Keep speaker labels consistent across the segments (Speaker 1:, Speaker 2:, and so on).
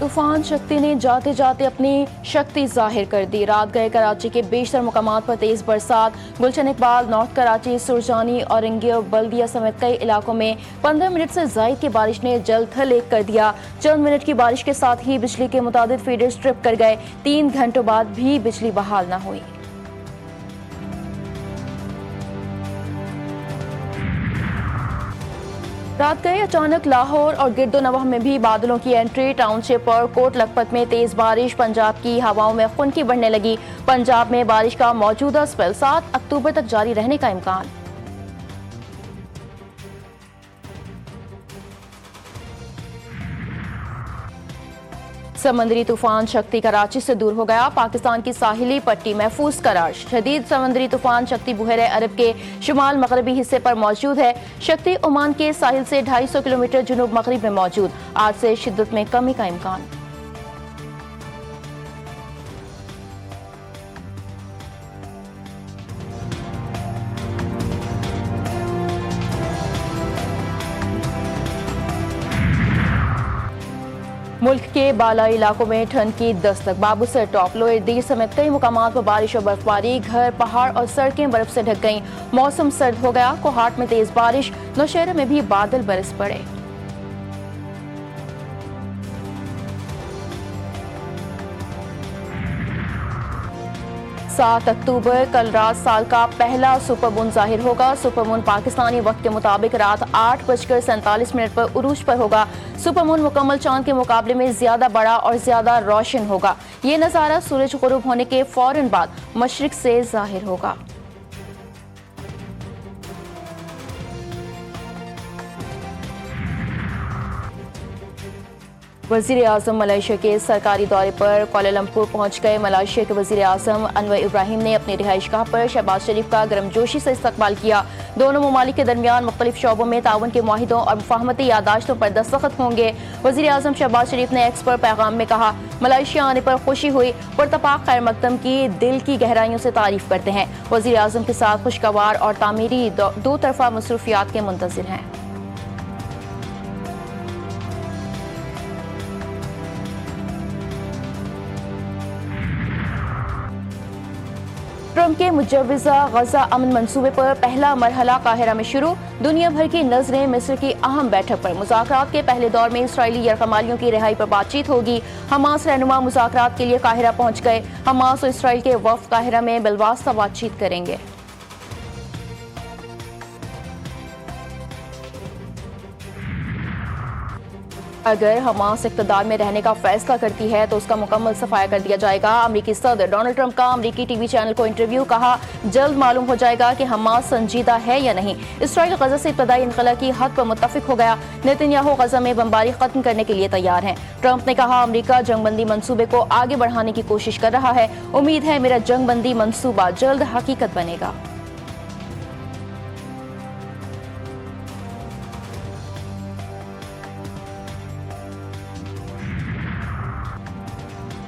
Speaker 1: तूफान शक्ति ने जाते जाते अपनी शक्ति जाहिर कर दी। रात गए कराची के बेशतर मुकामात पर तेज बरसात। गुलशन इकबाल, नॉर्थ कराची, सुरजानी, औरंगी और बल्दिया समेत कई इलाकों में 15 मिनट से जायद की बारिश ने जल थल एक कर दिया। चंद मिनट की बारिश के साथ ही बिजली के मुतादिद फीडर्स ट्रिप कर गए। 3 घंटों बाद भी बिजली बहाल न हुई। रात गए अचानक लाहौर और गिरदोनवाह में भी बादलों की एंट्री। टाउनशिप और कोट लखपत में तेज बारिश। पंजाब की हवाओं में खुनकी बढ़ने लगी। पंजाब में बारिश का मौजूदा स्पेल 7 अक्टूबर तक जारी रहने का इम्कान। समंदरी तूफान शक्ति कराची से दूर हो गया। पाकिस्तान की साहिली पट्टी महफूज करार। शदीद समंदरी तूफान शक्ति बुहरे अरब के शुमाल मगरबी हिस्से पर मौजूद है। शक्ति ओमान के साहिल से 250 किलोमीटर जुनूब मगरिब में मौजूद। आज से शिद्दत में कमी का इम्कान। मुल्क के बालाई इलाकों में ठंड की दस्तक। बाबूसर, टॉप, लोअर दीर समेत कई मुकामात पर बारिश और बर्फबारी। घर, पहाड़ और सड़कें बर्फ से ढक गईं। मौसम सर्द हो गया। कोहाट में तेज बारिश। नौशहरा में भी बादल बरस पड़े। सात अक्टूबर कल रात साल का पहला सुपरमून जाहिर होगा। सुपरमून पाकिस्तानी वक्त के मुताबिक रात 8:47 पर उरूज पर होगा। सुपरमून मुकम्मल चांद के मुकाबले में ज्यादा बड़ा और ज्यादा रोशन होगा। ये नज़ारा सूरज गुरूब होने के फौरन बाद मशरिक से जाहिर होगा। वज़ीर आज़म मलेशिया के सरकारी दौरे पर कुआलालंपुर पहुंच गए। मलेशिया के वज़ीर आज़म अनवर इब्राहिम ने अपने रिहाइशगाह पर शहबाज शरीफ का गर्मजोशी से इस्तकबाल किया। दोनों ममालिक के दरमियान मुख्तलिफ शोबों में ताउन के मुआहिदों और मुफाहमती यादाश्तों पर दस्तखत होंगे। वज़ीर आज़म शहबाज शरीफ ने एक्स पर पैगाम में कहा, मलेशिया आने पर खुशी हुई। पुरतपाक खैर मकदम की दिल की गहराइयों से तारीफ करते हैं। वज़ीर आज़म के साथ खुशगवार और तामीरी दो तरफा मसरूफियात के मुंतज़िर हैं। ट्रंप के मुजव्विज़ा गजा अमन मंसूबे पर पहला मरहला काहिरा में शुरू। दुनिया भर की नजरें मिस्र की अहम बैठक पर। मुज़ाकरात के पहले दौर में इसराइली यरगमालियों की रिहाई पर बातचीत होगी। हमास रहनुमा मुज़ाकरात के लिए काहिरा पहुंच गए। हमास और इसराइल के वफ़द काहिरा में बिलवास्ता बातचीत करेंगे। अगर हमास इक़्तिदार में रहने का फैसला करती है तो उसका मुकम्मल सफाया कर दिया जाएगा। अमेरिकी सदर डोनाल्ड ट्रंप का अमेरिकी टीवी चैनल को इंटरव्यू। कहा, जल्द मालूम हो जाएगा कि हमास संजीदा है या नहीं। इसराइल गजा से इब्तदाई इनक़ला की हद पर मुत्तफ़िक हो गया। नेतन्याहू गजा में बमबारी खत्म करने के लिए तैयार हैं। ट्रंप ने कहा, अमेरिका जंगबंदी मंसूबे को आगे बढ़ाने की कोशिश कर रहा है। उम्मीद है मेरा जंगबंदी मंसूबा जल्द हकीकत बनेगा।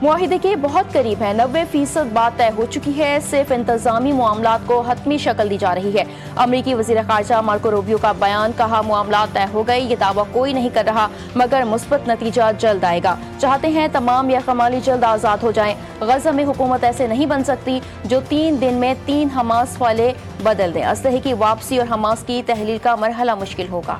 Speaker 1: मुआहिदे के बहुत करीब है। 90% बात तय हो चुकी है। सिर्फ इंतजामी मामलात को हतमी शक्ल दी जा रही है। अमरीकी वज़ीर ख़ारजा मार्को रूबियो का बयान। कहा, मामलात तय हो गए। ये दावा कोई नहीं कर रहा, मगर मुस्बत नतीजा जल्द आएगा। चाहते हैं तमाम यरगमाली जल्द आज़ाद हो जाएं। गजा में हुकूमत ऐसे नहीं बन सकती जो 3 दिन में 3 हमास वाले बदल दें। असलहे की वापसी और हमास की तहलील का मरहला मुश्किल होगा।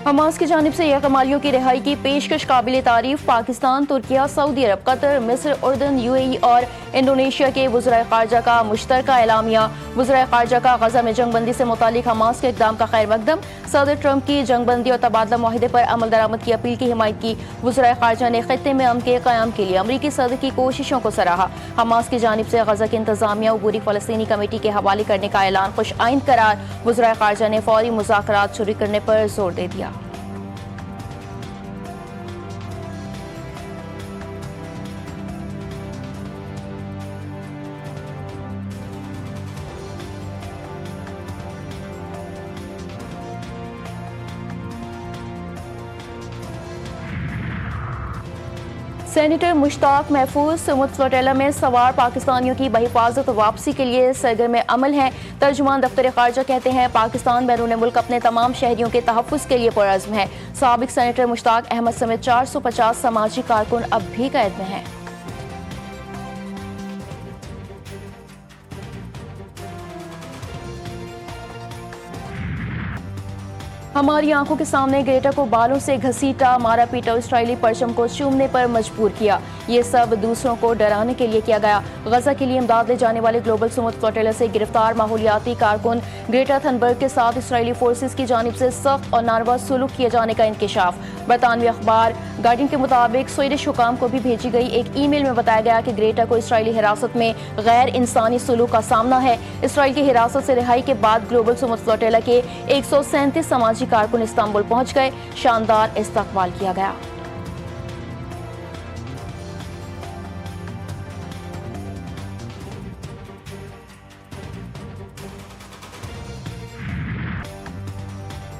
Speaker 1: हमास की जानिब से यरगमालियों की रिहाई की पेशकश काबिल तारीफ। पाकिस्तान, तुर्किया, सऊदी अरब, कतर, मिस्र, उर्दन, यूएई और इंडोनेशिया के वज़राए ख़ारजा का मुश्तरका एलामिया। वज़राए ख़ारजा का गजा में जंगबंदी से मुतालिक हमास के इक़दाम का खैर मकदम। सदर ट्रंप की जंगबंदी और तबादला मुआहिदे पर अमल दरामद की अपील की हिमायत की। वज़राए ख़ारजा ने ख़ित्ते में अमन के क़याम के लिए अमरीकी सदर की कोशिशों को सराहा। हमास की जानिब से गजा की इंतज़ामिया अबूरी फ़लस्तीनी कमेटी के हवाले करने का ऐलान खुश आइंद करार। वज़राए ख़ारजा ने फ़ौरी मुज़ाकरात शुरू करने पर जोर दे दिया। सेनेटर मुश्ताक महफूज सुमुद फ्लोटेला में सवार पाकिस्तानियों की बहिफाजत वापसी के लिए सरगर्म अमल हैं। तर्जुमान दफ्तर खारजा कहते हैं पाकिस्तान बैरून मुल्क अपने तमाम शहरियों के तहफ़्फ़ुज़ के लिए पुरअज़्म है। साबिक सेनेटर मुश्ताक अहमद समेत 450 समाजी कारकुन अब भी कैद में हैं। हमारी आंखों के सामने ग्रेटा को बालों से घसीटा, मारा पीटा, इस्राएली परचम को चूमने पर मजबूर किया। ये सब दूसरों को डराने के लिए किया गया। गजा के लिए इमदाद ले जाने वाले ग्लोबल सुमुद फ्लोटेला से गिरफ्तार माहौलियाती कारकुन ग्रेटा थनबर्ग के साथ इस्राएली फोर्सेस की जानिब से सख्त और नारवा सलूक किए जाने का इंकशाफ। बरतानवी अखबार गार्डियन के मुताबिक स्वीडिश हुकाम को भी भेजी गई एक ईमेल में बताया गया कि ग्रेटा को इस्राएली हिरासत में गैर इंसानी सलूक का सामना है। इसराइल की हिरासत से रिहाई के बाद ग्लोबल सुमुद फ्लोटेला के 137 समाजी कारकुन इस्तांबुल पहुंच गए। शानदार इस्तकबाल किया गया।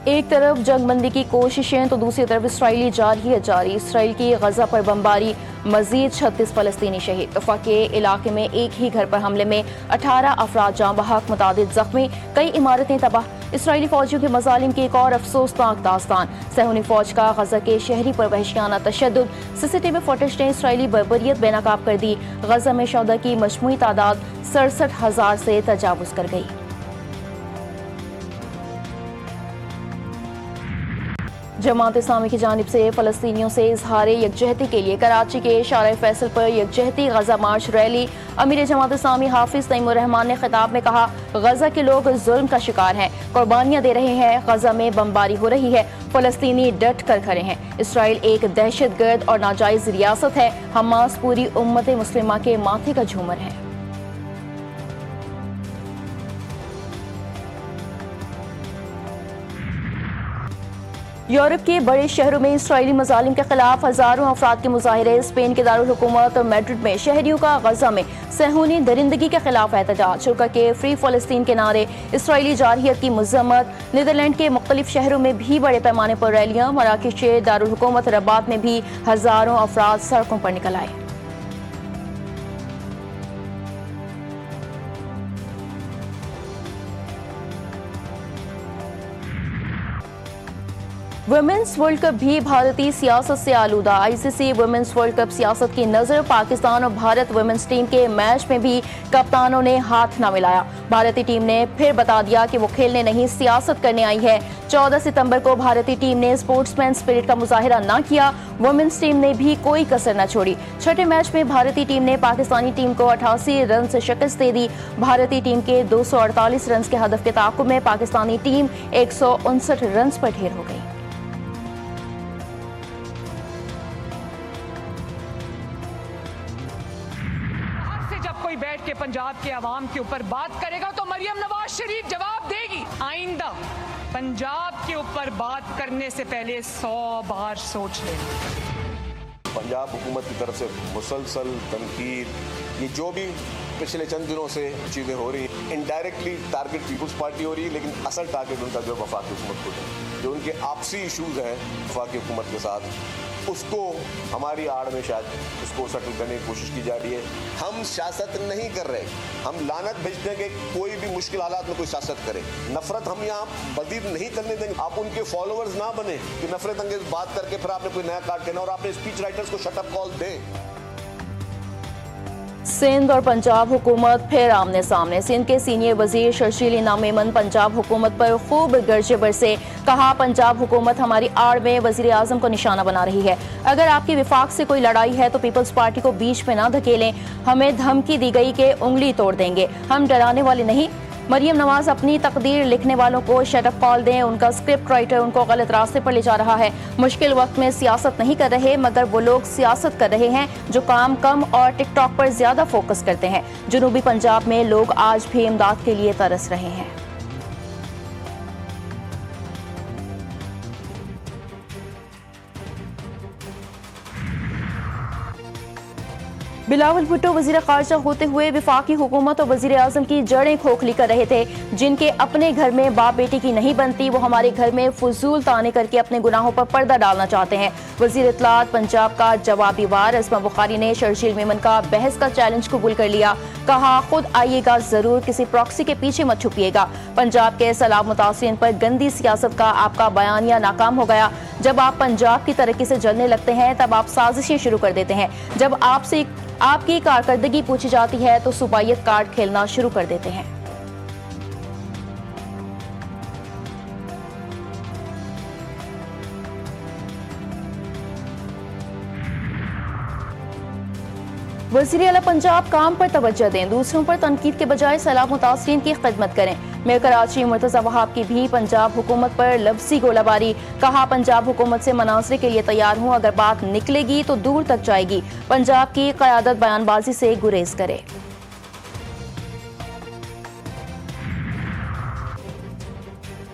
Speaker 1: एक तरफ जंगबंदी की कोशिशें तो दूसरी तरफ इसराइली जारी। इसराइल की गजा पर बमबारी, मजीद 36 फलस्तीनी शहीद। तफा के इलाके में एक ही घर पर हमले में 18 अफराद जाँ बहक, मुतादिद जख्मी, कई इमारतें तबाह। इसराइली फौजियों के मजालिम की एक और अफसोसनाक दास्तान। सहूनी फौज का गजा के शहरी पर वहशियाना तशद्दुद। सीसीटीवी फुटेज ने इसराइली बर्बरियत बेनकाब कर दी। गजा में शहदा की मजमूई तादाद 67,000 से तजावुज कर गई। जमात इस्लामी की जानिब से फ़लस्तीनियों से इजहार यकजहती के लिए कराची के शारा फैसल पर यकजहती गजा मार्च रैली। अमीर जमात इस्लामी हाफिज तईमुर रहमान ने खिताब में कहा, गजा के लोग जुल्म का शिकार हैं, कुर्बानियां दे रहे हैं, गजा में बमबारी हो रही है, फ़लस्तीनी डट कर खड़े हैं। इसराइल एक दहशतगर्द और नाजायज रियासत है, हमास पूरी उम्मत मुस्लिमा के माथे का झूमर है। यूरोप के बड़े शहरों में इसराइली मजालिम के खिलाफ हजारों अफराद के मुजाहिरे। स्पेन के दारुल हुकूमत मैड्रिड में शहरियों का गजा में सहूनी दरिंदगी के खिलाफ एहतजाज। तुर्की के फ्री फ़लस्तीन के नारे, इसराइली जारहियत की मजम्मत। नीदरलैंड के मुख्तलिफ शहरों में भी बड़े पैमाने पर रैलियां। मराकेश के दारुल हुकूमत रबात में भी हजारों अफराद सड़कों पर निकल आए। वुमेन्स वर्ल्ड कप भी भारतीय सियासत से आलूदा। आईसीसी वुमेन्स वर्ल्ड कप सियासत की नजर पाकिस्तान और भारत वुमेन्स टीम के मैच में भी कप्तानों ने हाथ न मिलाया। भारतीय टीम ने फिर बता दिया कि वो खेलने नहीं सियासत करने आई है। 14 सितंबर को भारतीय टीम ने स्पोर्ट्समैन स्पिरिट का मुजाहिरा न किया। वुमेन्स टीम ने भी कोई कसर न छोड़ी। छठे मैच में भारतीय टीम ने पाकिस्तानी टीम को 88 रन से शिकस्त दे दी। भारतीय टीम के 248 रन के हदफ के ताक़ुब में पाकिस्तानी टीम 159 रन पर ढेर हो गई।
Speaker 2: कोई बैठ के पंजाब के अवाम के ऊपर बात करेगा तो मरियम नवाज शरीफ जवाब देगी। आइंदा पंजाब के ऊपर बात करने से पहले 100 बार सोच लें।
Speaker 3: पंजाब हुकूमत की तरफ से मुसलसल तनकीद, ये जो भी पिछले चंद दिनों से चीज़ें हो रही हैं, इनडायरेक्टली टारगेट पीपल्स पार्टी हो रही है, लेकिन असल टारगेट उनका जो वफाकी हुकूमत को है। जो उनके आपसी इशूज़ हैं वफाकी हुकूमत के साथ, उसको हमारी आड़ में शायद उसको सेटल करने की कोशिश की जा रही है। हम सियासत नहीं कर रहे, हम लानत भेजते हैं कि कोई भी मुश्किल हालात में कोई सियासत करे। नफरत हम यहाँ मज़ीद नहीं करने देंगे। आप उनके फॉलोअर्स ना बने कि नफरत अंगेज बात करके फिर आपने कोई नया कार्ड देना और आपने स्पीच राइटर्स को शट अप कॉल दें।
Speaker 1: सिंध और पंजाब हुकूमत फिर आमने सामने। सिंध के सीनियर वजीर शर्जील इनाम मेमन पंजाब हुकूमत पर खूब गर्जे बरसे। कहा, पंजाब हुकूमत हमारी आड़ में वजीर आजम को निशाना बना रही है। अगर आपकी विफाक से कोई लड़ाई है तो पीपल्स पार्टी को बीच में ना धकेलें। हमें धमकी दी गई कि उंगली तोड़ देंगे, हम डराने वाले नहीं। मरियम नवाज अपनी तकदीर लिखने वालों को शटअप कॉल दें। उनका स्क्रिप्ट राइटर उनको गलत रास्ते पर ले जा रहा है। मुश्किल वक्त में सियासत नहीं कर रहे, मगर वो लोग सियासत कर रहे हैं जो काम कम और टिकटॉक पर ज्यादा फोकस करते हैं। जनूबी पंजाब में लोग आज भी इमदाद के लिए तरस रहे हैं। बिलावल भुट्टो वजीर खारजा होते हुए वफाकी हुकूमत और वजीर आजम की जड़ें खोखली कर रहे थे। जिनके अपने घर में बाप बेटी की नहीं बनती, वो हमारे घर में फजूल ताने करके अपने गुनाहों पर पर्दा डालना चाहते हैं। वजीर इत्तलात पंजाब का जवाबी वार अस्मा बुखारी ने शर्जील मेमन का बहस का चैलेंज कबूल कर लिया। कहा, खुद आइएगा जरूर, किसी प्रॉक्सी के पीछे मत छुपिएगा। पंजाब के सैलाब मुतासिरीन पर गंदी सियासत का आपका बयानिया नाकाम हो गया। जब आप पंजाब की तरक्की से जलने लगते हैं तब आप साजिशें शुरू कर देते हैं। जब आपसे आपकी कारकर्दगी पूछी जाती है तो सुबाइयत कार्ड खेलना शुरू कर देते हैं। वज़ीर आला पंजाब काम पर तवज्जो दें, दूसरों पर तनकीद के बजाय सैलाब मुतासिरीन की खिदमत करें। मेयर कराची मुर्तज़ा वहाब की भी पंजाब हुकूमत पर लफ्ज़ी गोलाबारी। कहा, पंजाब हुकूमत से मनासरे के लिए तैयार हूँ, अगर बात निकलेगी तो दूर तक जाएगी। पंजाब की क़यादत बयानबाजी से गुरेज करे।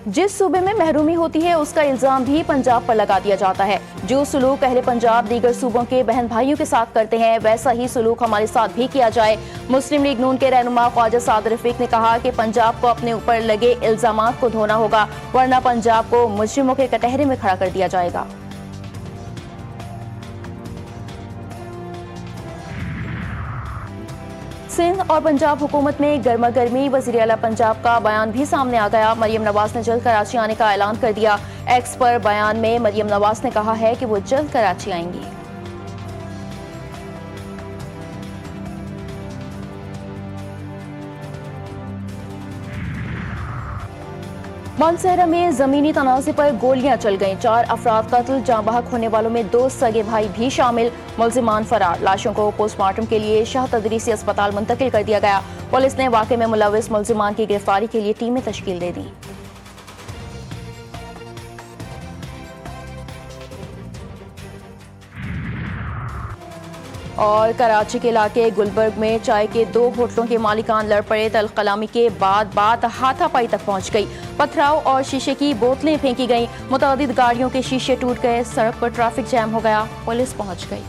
Speaker 1: जिस सूबे में महरूमी होती है उसका इल्जाम भी पंजाब पर लगा दिया जाता है। जो सलूक अहले पंजाब दीगर सूबों के बहन भाइयों के साथ करते हैं, वैसा ही सलूक हमारे साथ भी किया जाए। मुस्लिम लीग नून के रहनुमा ख्वाजा सादिर रफीक ने कहा कि पंजाब को अपने ऊपर लगे इल्जामात को धोना होगा, वरना पंजाब को मुजरिमों के कटहरे में खड़ा कर दिया जाएगा। सिंध और पंजाब हुकूमत में गर्मा गर्मी। वज़ीर आला पंजाब का बयान भी सामने आ गया। मरियम नवाज ने जल्द कराची आने का ऐलान कर दिया। एक्स पर बयान में मरियम नवाज ने कहा है कि वो जल्द कराची आएंगी। मानसहरा में जमीनी तनाज़े पर गोलियां चल गईं। 4 अफराद कत्ल, जाँ बहक होने वालों में 2 सगे भाई भी शामिल। मुल्जिमान फरार। लाशों को पोस्टमार्टम के लिए शाह तदरीसी अस्पताल मुंतकिल कर दिया गया। पुलिस ने वाक़े में मुलविस मुल्जिमान की गिरफ्तारी के लिए टीमें तश्कील दे दी। और कराची के इलाके गुलबर्ग में चाय के 2 होटलों के मालिकान लड़ पड़े। तल कलामी के बाद बात हाथापाई तक पहुंच गई। पथराव और शीशे की बोतलें फेंकी गईं। मुतअद्दिद गाड़ियों के शीशे टूट गए। सड़क पर ट्रैफिक जैम हो गया। पुलिस पहुंच गई।